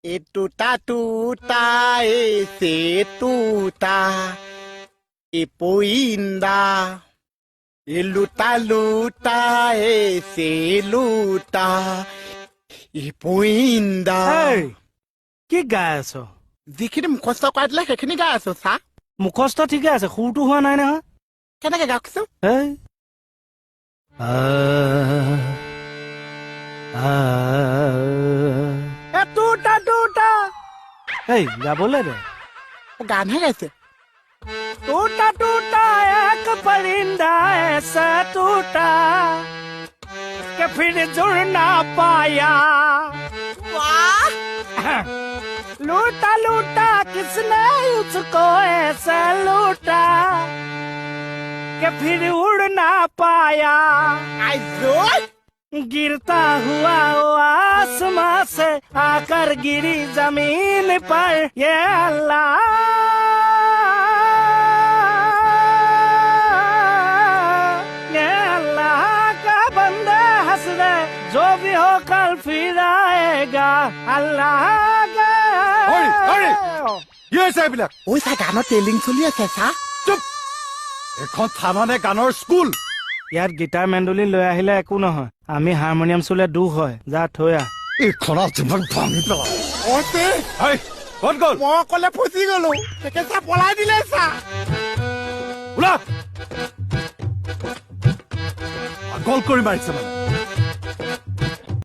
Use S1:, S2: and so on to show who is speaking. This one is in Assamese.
S1: Etuta tuta ese tuta ipuinda iluta luta ese luta ipuinda
S2: এই কি গাই আছ
S1: যিখিনি মুখস্থ কৰাই দিলে সেইখিনি গাই আছো চা
S2: মুখস্থ ঠিকে আছে সুৰটো হোৱা নাই নহয়
S1: কেনেকে গাওকচোন
S2: এই টুটা টুটা এই গাবলৈ দে
S1: গানহে গাইছে
S2: टूटा टूटा एक परिंदा ऐसा टूटा कि फिर जुड़ ना पाया लूटा लूटा किसने उसको ऐसा लूटा कि फिर उड़ ना पाया
S1: আইজো
S2: गिरता हुआ वो आसमां से आकर गिरी जमीन पर ये अल्लाह ये अल्लाह का बंदा हंस दे जो भी हो कल फिर आएगा अल्लाह का
S3: কি হৈছে এইবিলাক
S1: ঐ চা গানৰ টেলিং চলি আছে চা
S3: চুপ এখন থানানে গানৰ স্কুল
S2: ইয়াত গীটাৰ মেণ্ডলি লৈ আহিলে একো নহয় আমি হাৰমনিয়াম চুলে দুখ হয় যা থৈ আহ
S3: এইখনত যিমান ভাঙি পেলাম
S1: অতে
S3: হেই ক'ত গ'ল
S1: মই অকলে ফচি গলো তাকে চা পলাই দিলে চা
S3: ওলা পাগল কৰি মাৰিছে মানে